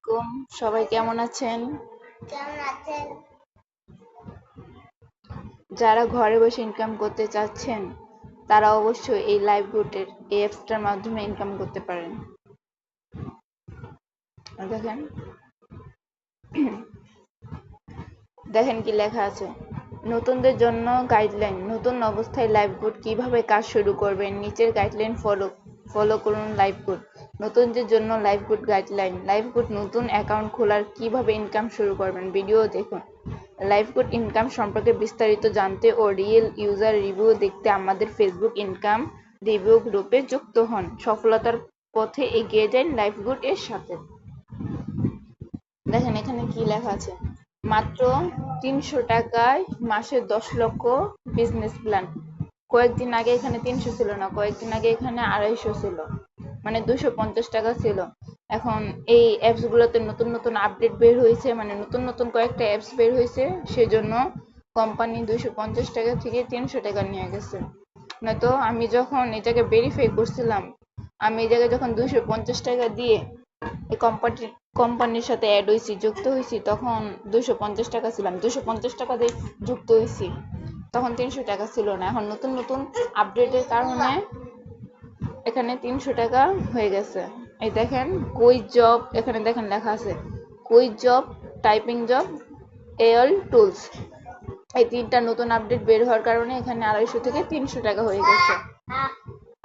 আলাইকুম। সবাই কেমন আছেন? কেমন আছেন? যারা ঘরে বসে ইনকাম করতে চাচ্ছেন তারা অবশ্যই এই লাইভগুটের এই অ্যাপসটার মাধ্যমে ইনকাম করতে পারেন। দেখেন দেখেন কি লেখা আছে, নতুনদের জন্য গাইডলাইন। নতুন অবস্থায় লাইভগুড কিভাবে কাজ শুরু করবেন, নিচের গাইডলাইন ফলো করুন। লাইভগুড নতুনদের জন্য লাইভগুড গাইডলাইন। লাইভগুড নতুন অ্যাকাউন্ট খোলার কিভাবে ইনকাম শুরু করবেন, ভিডিও দেখুন। লাইভগুড ইনকাম সম্পর্কে বিস্তারিত জানতে ও রিয়েল ইউজার রিভিউ দেখতে আমাদের ফেসবুক ইনকাম রিভিউ গ্রুপে যুক্ত হন। সফলতার পথে এগিয়ে যান লাইভগুড এর সাথে। দেখেন এখানে কি লেখা আছে, মাত্র ৩০০ টাকায় মাসে ১০ লক্ষ বিজনেস প্ল্যান। কয়েকদিন আগে এখানে ৩০০ ছিল না, কয়েকদিন আগে এখানে ২৫০ ছিল, মানে ২৫০ টাকা ছিল। এখন এই অ্যাপস গুলোতে নতুন নতুন আপডেট বের হয়েছে, মানে নতুন নতুন কয়েকটা অ্যাপস বের হয়েছে, সেজন্য কোম্পানি ২৫০ টাকা থেকে ৩০০ টাকা নিয়ে গেছে। নয়তো আমি যখন এটাকে ভেরিফাই করছিলাম, আমি এই জায়গায় যখন ২৫০ টাকা দিয়ে এই কোম্পানির সাথে অ্যাড হয়েছি, যুক্ত হয়েছি, তখন ২৫০ টাকা ছিলাম। ২৫০ টাকা দিয়ে যুক্ত হয়েছি, তখন ৩০০ টাকা ছিল না। এখন নতুন নতুন আপডেটের কারণে এখানে ৩০০ টাকা হয়ে গেছে। এই দেখেন কুইজ জব, এখানে দেখেন লেখা আছে quiz job, typing job, AI tools. এই তিনটা নতুন আপডেট বের হওয়ার কারণে এখানে ২৫০ থেকে ৩০০ টাকা হয়ে গেছে।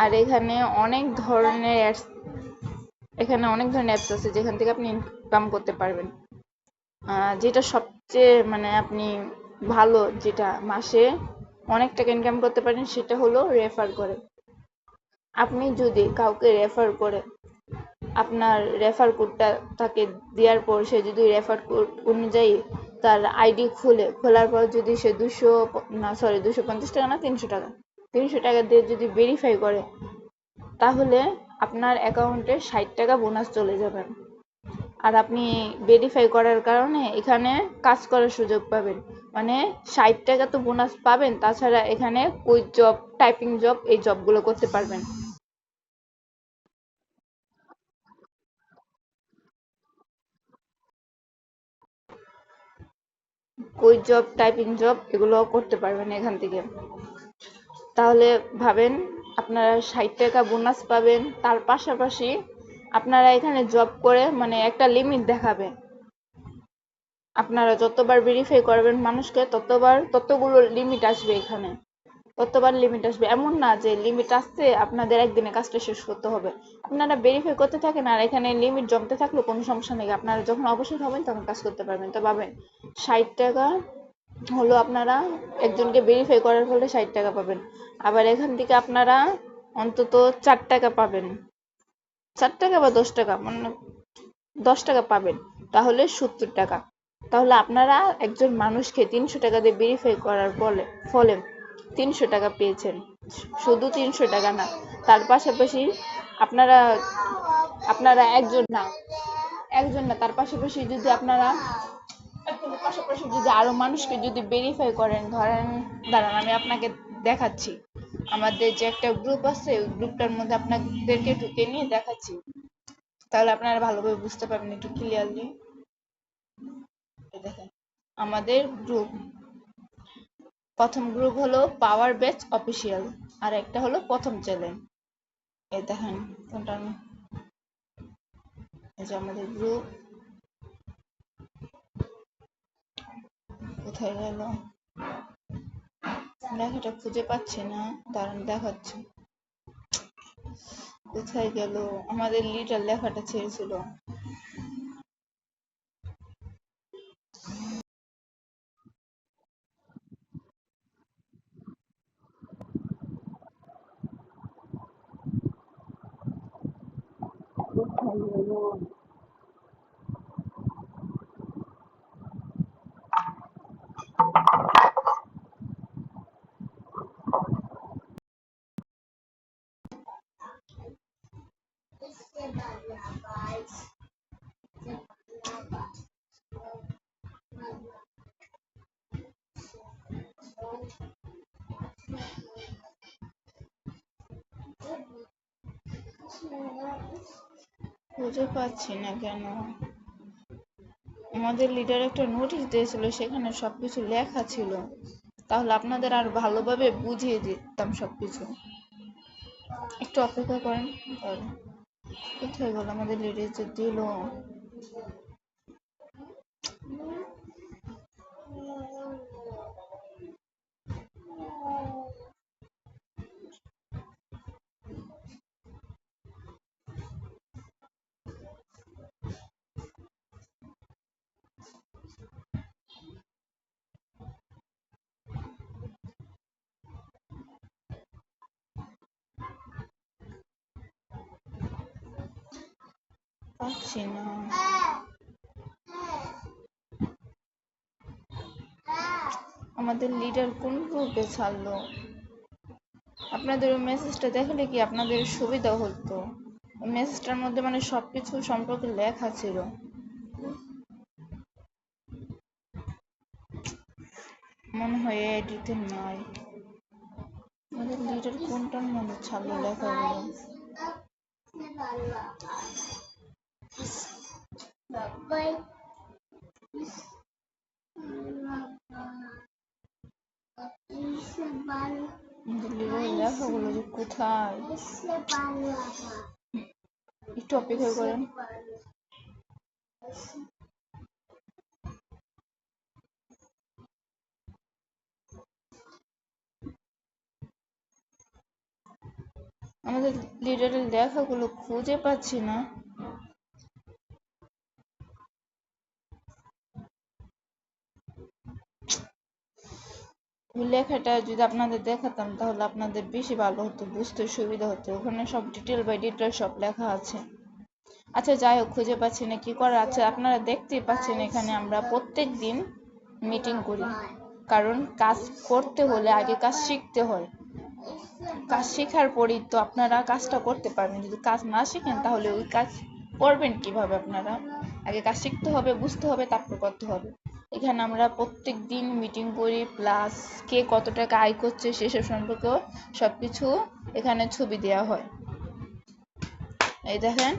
আর এখানে অনেক ধরনের অ্যাপস আছে যেখান থেকে আপনি ইনকাম করতে পারবেন। যেটা সবচেয়ে মানে আপনি ভালো, যেটা মাসে অনেক টাকা ইনকাম করতে পারেন, সেটা হলো রেফার করে। আপনি যদি কাউকে রেফার করে আপনার রেফার কোডটা তাকে দেওয়ার পর, সে যদি রেফার কোড অনুযায়ী তার আইডি খোলার পর যদি সে 250 টাকা না 300 টাকা দিয়ে যদি ভেরিফাই করে, তাহলে আপনার অ্যাকাউন্টে ৬০ টাকা বোনাস চলে যাবে। আর আপনি ভেরিফাই করার কারণে এখানে কাজ করার সুযোগ পাবেন, মানে ৬০ টাকা তো বোনাস পাবেন, তাছাড়া এখানে কুইক জব, টাইপিং জব, এই জবগুলো করতে পারবেন। কুইক জব, টাইপিং জব এগুলো করতে পারবেন এখান থেকে। তাহলে ভাবেন, আপনারা ৬০ টাকা বোনাস পাবেন, তার পাশাপাশি আপনারা এখানে জব করে মানে একটা লিমিট দেখাবে। আপনারা যতবার ভেরিফাই করবেন মানুষকে, ততগুলো লিমিট আসবে এখানে, ততবার লিমিট আসবে। এমন না যে লিমিট আসছে আপনাদের একদিনে কাজটা শেষ করতে হবে। আপনারা ভেরিফাই করতে থাকেন, আর এখানে লিমিট জমতে থাকলে কোনো সমস্যা নেই, আপনারা যখন অবসর হবেন তখন কাজ করতে পারবেন। তো পাবেন ৬০ টাকা হলো, আপনারা একজনকে ভেরিফাই করার ফলে ৬০ টাকা পাবেন। আবার এখান থেকে আপনারা অন্তত ৪ টাকা পাবেন, ৪ টাকা বা ১০ টাকা, মানে ১০ টাকা পাবেন, তাহলে ৭০ টাকা। তাহলে আপনারা একজন মানুষকে ৩০০ টাকা দিয়ে ভেরিফাই করার ফলে ৩০০ টাকা পেয়েছেন। শুধু ৩০০ টাকা না, তার পাশাপাশি আপনারা আপনারা একজন না, তার পাশাপাশি যদি আপনারা আরো মানুষকে যদি ভেরিফাই করেন, ধরেন দাঁড়ান আমি আপনাকে দেখাচ্ছি, আমাদের যে একটা গ্রুপ আছে ওই গ্রুপটার মধ্যে আপনাদেরকে ঢুকে নিয়ে দেখাচ্ছি, তাহলে আপনারা ভালোভাবে বুঝতে পারবেন একটু ক্লিয়ারলি। দেখেন আমাদের গ্রুপ, প্রথম গ্রুপ হলো পাওয়ার ব্যাচ অফিসিয়াল, আর একটা হলো প্রথম চ্যানেল। এই দেখেন কোনটা, এই যে আমাদের গ্রুপ। কোথায় গেল লেখাটা, খুঁজে পাচ্ছি না, দাঁড়ান দেখাচ্ছি। কোথায় গেল আমাদের লিডার, লেখাটা ছেড়েছিল। কোথায় গেল, খুঁজে পাচ্ছি না কেন। আমাদের লিডার একটা নোটিশ দিয়েছিল, সেখানে সবকিছু লেখা ছিল, তাহলে আপনাদের আর ভালোভাবে বুঝিয়ে দিতাম সবকিছু। একটু অপেক্ষা করেন। তাহলে কোথায় গেল আমাদের লিডার যে দিল? পাচ্ছি না। আমাদের লিডার কোন গ্রুপে ছাড়লো? আপনাদের ওই মেসেজটা দেখলে কি আপনাদের সুবিধা হতো? ওই মেসেজটার মধ্যে মানে সবকিছু সম্পর্কে লেখা ছিল। মনে হয় এডিটে নাই। আমাদের লিডার কোনটার মধ্যে ছাড়লো লেখাগুলো? আমাদের লিডারের লেখাগুলো যে কোথায়? একটু অপেক্ষা করেন। আমাদের লিডারের লেখাগুলো খুঁজে পাচ্ছি না। ওই লেখাটা যদি আপনাদের দেখাতাম তাহলে আপনাদের বেশি ভালো হতো, বুঝতে সুবিধা হতো। ওখানে সব ডিটেল বাই ডিটেল সব লেখা আছে। আচ্ছা যাই হোক, খুঁজে পাচ্ছি না, কি করার আছে? আপনারা দেখতেই পাচ্ছেন এখানে আমরা প্রত্যেক দিন মিটিং করি, কারণ কাজ করতে হলে আগে কাজ শিখতে হয়। কাজ শেখার পরেই তো আপনারা কাজটা করতে পারবেন। যদি কাজ না শিখেন তাহলে ওই কাজ করবেন কিভাবে? আপনারা আগে কাজ শিখতে হবে, বুঝতে হবে, তারপর করতে হবে। এখানে আমরা প্রত্যেক দিন মিটিং করি, প্লাস কে কত টাকা আয় করছে সেসব সম্পর্কেও সবকিছু এখানে ছবি দেওয়া হয়। এই দেখেন,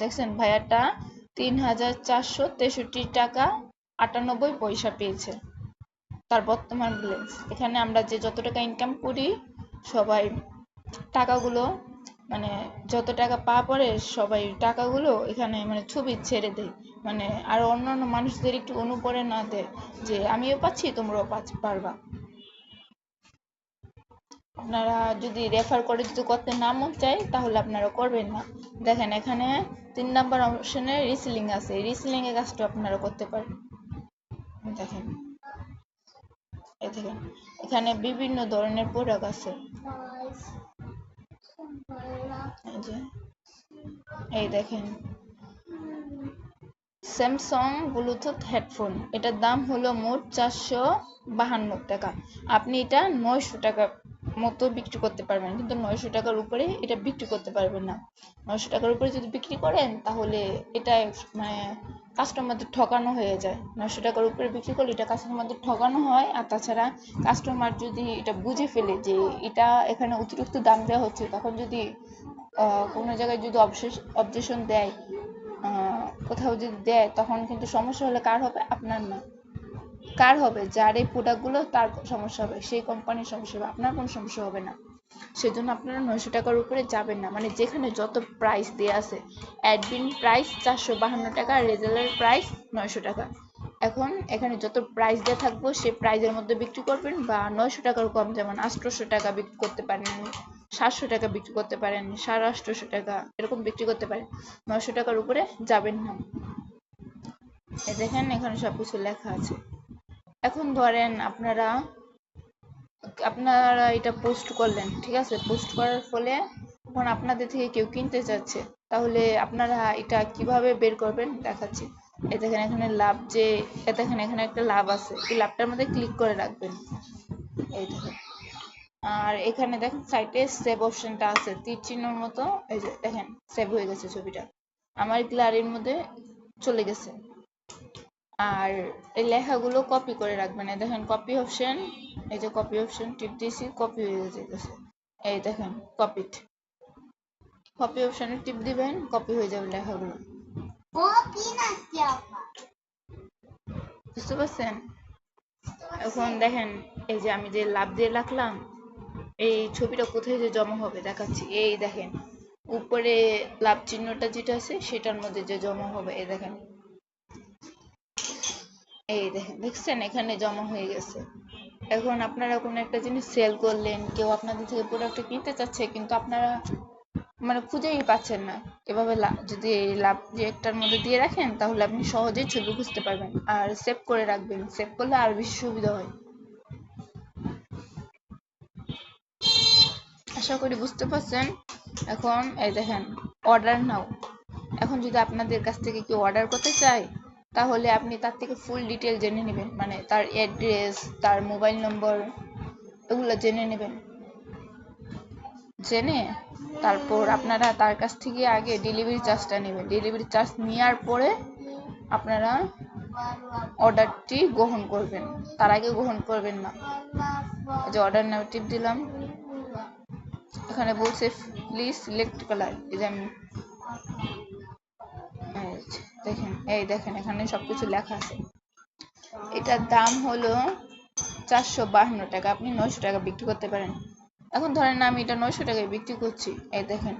দেখছেন ভাইয়াটা ৩,৪৬৩ টাকা ৯৮ পয়সা পেয়েছে, তার বর্তমান ব্যালেন্স। এখানে আমরা যে যত টাকা ইনকাম করি সবাই টাকাগুলো মানে যত টাকা পাওয়া পরে সবাই টাকাগুলো এখানে মানে ছবি ছেড়ে দেয়, মানে আর অন্যান্য মানুষদের একটু অনুপ্রেরণা না দেয় যে আমিও পাচ্ছি তোমরাও পারবা। আপনারা যদি রেফার করে যদি করতে না মন চায় তাহলে আপনারা করবেন না। দেখেন এখানে 3 নাম্বার অপশনে রিসেলিং আছে, এই রিসেলিং এর কাজটা আপনারা করতে পারেন। দেখেন, এই দেখেন এখানে বিভিন্ন ধরনের প্রোডাক্ট আছে। এই যে, এই দেখেন স্যামসাং ব্লুটুথ হেডফোন, এটার দাম হলো মোট 452 টাকা। আপনি এটা 900 টাকা মতো বিক্রি করতে পারবেন, কিন্তু 900 টাকার উপরে এটা বিক্রি করতে পারবেন না। 900 টাকার উপরে যদি বিক্রি করেন তাহলে এটা মানে কাস্টমারদের ঠকানো হয়ে যায়। 900 টাকার উপরে বিক্রি করলে এটা কাস্টমারদের ঠকানো হয়। আর তাছাড়া কাস্টমার যদি এটা বুঝে ফেলে যে এটা এখানে অতিরিক্ত দাম দেওয়া হচ্ছে, তখন যদি কোনো জায়গায় যদি অবজেকশন দেয়, কোথাও যদি দেয়, তখন কিন্তু সমস্যা হলে কার হবে? আপনার না। কার হবে? যার এই প্রোডাক্টগুলো তার সমস্যা হবে, সেই কোম্পানির সমস্যা হবে, আপনার কোনো সমস্যা হবে না। সেজন্য আপনারা 900 টাকার উপরে যাবেন না, মানে যেখানে যত প্রাইস দেওয়া আছে। অ্যাডমিন প্রাইস 452 টাকা, রেজাল্টের প্রাইস 900 টাকা। এখন এখানে যত প্রাইস দেওয়া থাকবো সেই প্রাইজের মধ্যে বিক্রি করবেন, বা 900 টাকার কম, যেমন 800 টাকা বিক্রি করতে পারেন, 700 টাকা বিক্রি করতে পারেন, 850 টাকা এরকম বিক্রি করতে পারেন। 900 টাকার উপরে যাবেন না। দেখেন এখানে সবকিছু লেখা আছে। এখন ধরেন আপনারা এটা পোস্ট করলেন, ঠিক আছে? পোস্ট করার ফলে এখন আপনাদের থেকে কেউ কিনতে চাচ্ছে, তাহলে আপনারা এটা কিভাবে বের করবেন দেখাচ্ছি। এই দেখেন এখানে লাভ, যে দেখেন এখানে একটা লাভ আছে, এই লাভটার মধ্যে ক্লিক করে রাখবেন। এই দেখেন, আর এখানে দেখেন সাইটে সেভ অপশনটা আছে তীর চিহ্নর মতো, এই যে দেখেন সেভ হয়ে গেছে ছবিটা, আমার গ্যালারির মধ্যে চলে গেছে। আর এই লেখাগুলো কপি করে রাখবেন। এই দেখেন কপি অপশন, এই যে কপি অপশন টিপ দিয়েছি, কপি হয়ে যেতেছে। এই দেখেন কপিড, কপি অপশনে টিপ দিবেন, কপি হয়ে যাবে লেখাগুলো। বুঝতে পারছেন? এখন দেখেন, এই যে আমি যে লাভ দিয়ে রাখলাম, এই ছবিটা কোথায় যে জমা হবে দেখাচ্ছি। এই দেখেন, উপরে লাভ চিহ্নটা যেটা আছে সেটার মধ্যে যে জমা হবে, এই দেখেন, এই দেখেন, দেখছেন এখানে জমা হয়ে গেছে। এখন আপনারা কোনো একটা জিনিস সেল করলেন, কেউ আপনাদের থেকে প্রোডাক্টটা কিনতে চাচ্ছে, কিন্তু আপনারা মানে খুঁজেই পাচ্ছেন না। এভাবে যদি এই লাভ যে একটার মধ্যে দিয়ে রাখেন, তাহলে আপনি সহজেই ছবি খুঁজতে পারবেন। আর সেভ করে রাখবেন, সেভ করলে আর বেশি সুবিধা হয়। আশা করি বুঝতে পারছেন। এখন এই দেখেন, অর্ডার নাও। এখন যদি আপনাদের কাছ থেকে কেউ অর্ডার করতে চায়, তাহলে আপনি তার থেকে ফুল ডিটেল জেনে নেবেন, মানে তার অ্যাড্রেস, তার মোবাইল নম্বর, এগুলো জেনে নেবেন। জেনে তারপর আপনারা তার কাছ থেকে আগে ডেলিভারি চার্জটা নেবেন। ডেলিভারি চার্জ নেওয়ার পরে আপনারা অর্ডারটি গ্রহণ করবেন, তার আগে গ্রহণ করবেন না। যে অর্ডার নাও টিপ দিলাম, এখানে বলছে প্লিজ সিলেক্ট কালার। এই যে আমি দেখেন, এই দেখেন এখানে সবকিছু লেখা আছে। এটার দাম হলো 452 টাকা। আপনি 900 টাকা বিক্রি করতে পারেন। এখন ধরেন আমি এটা 900 টাকায় বিক্রি করছি। এই দেখেন,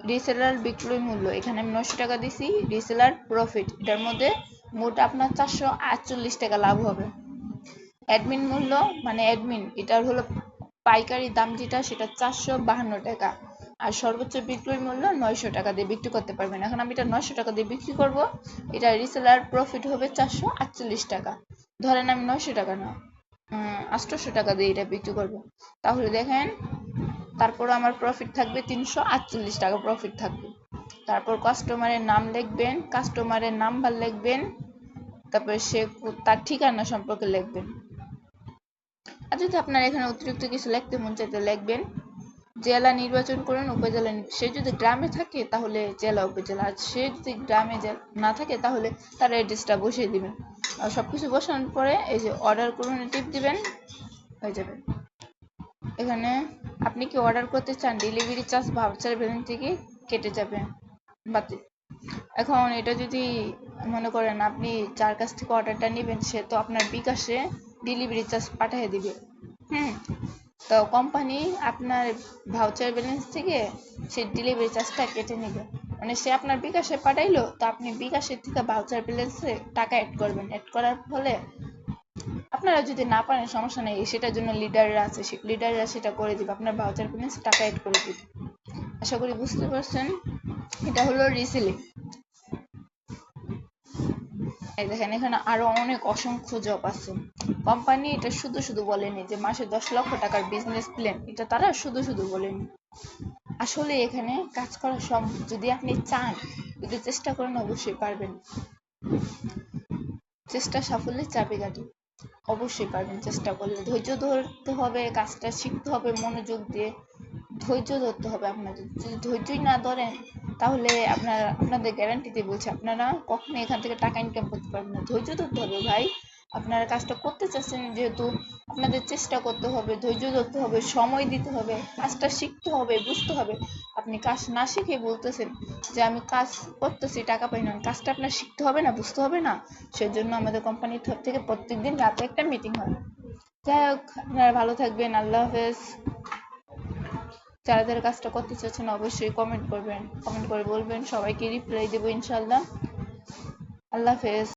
রিসেলার বিক্রয় মূল্য, এখানে আমি 900 টাকা দিছি। রিসেলার প্রফিট, এটার মধ্যে মোট আপনার 448 টাকা লাভ হবে। অ্যাডমিন মূল্য, মানে অ্যাডমিন, এটার হলো পাইকারি দাম যেটা, সেটা 452 টাকা। আর সর্বোচ্চ বিক্রয় মূল্য 900 টাকা দিয়ে বিক্রি করতে পারবেন। এখন আমি এটা 900 টাকা দিয়ে বিক্রি করব, এটা রিসেলার প্রফিট হবে 448 টাকা। ধরেন আমি 900 টাকা না, 800 টাকা দিয়ে এটা বিক্রি করব, তাহলে দেখেন তারপর আমার প্রফিট থাকবে 348 টাকা প্রফিট থাকবে। তারপর কাস্টমারের নাম লিখবেন, কাস্টমারের নাম্বার লিখবেন, তারপরে সে তার ঠিকানা সম্পর্কে লিখবেন। আর যদি আপনার এখানে অতিরিক্ত কিছু লিখতে মন চাইতে লিখবেন। জেলা নির্বাচন করুন, উপজেলা। সে যদি গ্রামে থাকে তাহলে জেলা উপজেলা, আর সে যদি গ্রামে না থাকে তাহলে তার অ্যাড্রেসটা বসিয়ে দিবেন। আর সবকিছু বসানোর পরে এই যে অর্ডার করুন টিপ দিবেন, হয়ে যাবে। এখানে আপনি কি অর্ডার করতে চান, ডেলিভারি চার্জ ভাউচার ব্যালেন্স থেকে কেটে যাবে, বাতিল। এখন এটা যদি মনে করেন আপনি যার কাছ থেকে অর্ডারটা নেবেন, সে তো আপনার বিকাশে ডেলিভারি চার্জ পাঠিয়ে দিবে। তো কোম্পানি আপনার ভাউচার ব্যালেন্স থেকে সে ডেলিভারি চার্জটা কেটে নেবে। মানে সে আপনার বিকাশে পাঠাইলো, তো আপনি বিকাশের থেকে ভাউচার ব্যালেন্সে টাকা অ্যাড করবেন। অ্যাড করার ফলে আপনারা যদি না পারেন সমস্যা নেই, সেটার জন্য লিডাররা আছে, লিডাররা সেটা করে দিবে, আপনার ভাউচার ব্যালেন্স টাকা অ্যাড করে দিবে। আশা করি বুঝতে পারছেন। এটা হলো রিসেলিং। এই দেখেন এখানে আরো অনেক অসংখ্য জব আছে। কোম্পানি এটা শুধু শুধু বলেনি যে মাসে 10 লক্ষ টাকার বিজনেস প্ল্যান, এটা তারা শুধু শুধু বলেনি। আসলে এখানে কাজ করা সম্ভব, যদি আপনি চান, যদি চেষ্টা করেন অবশ্যই পারবেন। চেষ্টা সাফল্যের চাবিকাঠি, অবশ্যই পারবেন চেষ্টা করলে। ধৈর্য ধরতে হবে, কাজটা শিখতে হবে মনোযোগ দিয়ে, ধৈর্য ধরতে হবে আপনাদের। যদি ধৈর্যই না ধরেন, তাহলে আপনাদের গ্যারান্টিতে বলছি আপনারা কখনো এখান থেকে টাকা ইনকাম করতে পারবেন না। ধৈর্য ধরতে হবে ভাই। আপনারা কাজটা করতে চাচ্ছেন যেহেতু, আপনাদের চেষ্টা করতে হবে, ধৈর্য ধরতে হবে, সময় দিতে হবে, কাজটা শিখতে হবে, বুঝতে হবে। আপনি কাজ না শিখে বলতেছেন যে আমি কাজ করতেছি টাকা পাই না, কাজটা আপনার শিখতে হবে না, বুঝতে হবে না। সেজন্য আমাদের কোম্পানির তরফ থেকে প্রত্যেকদিন রাতে একটা মিটিং হয়। যাই হোক, আপনারা ভালো থাকবেন। আল্লাহ হাফেজ। যারা যারা কাজটা করতে চাচ্ছেন অবশ্যই কমেন্ট করবেন, কমেন্ট করে বলবেন, সবাইকে রিপ্লাই দেবো ইনশাল্লাহ। আল্লাহ হাফেজ।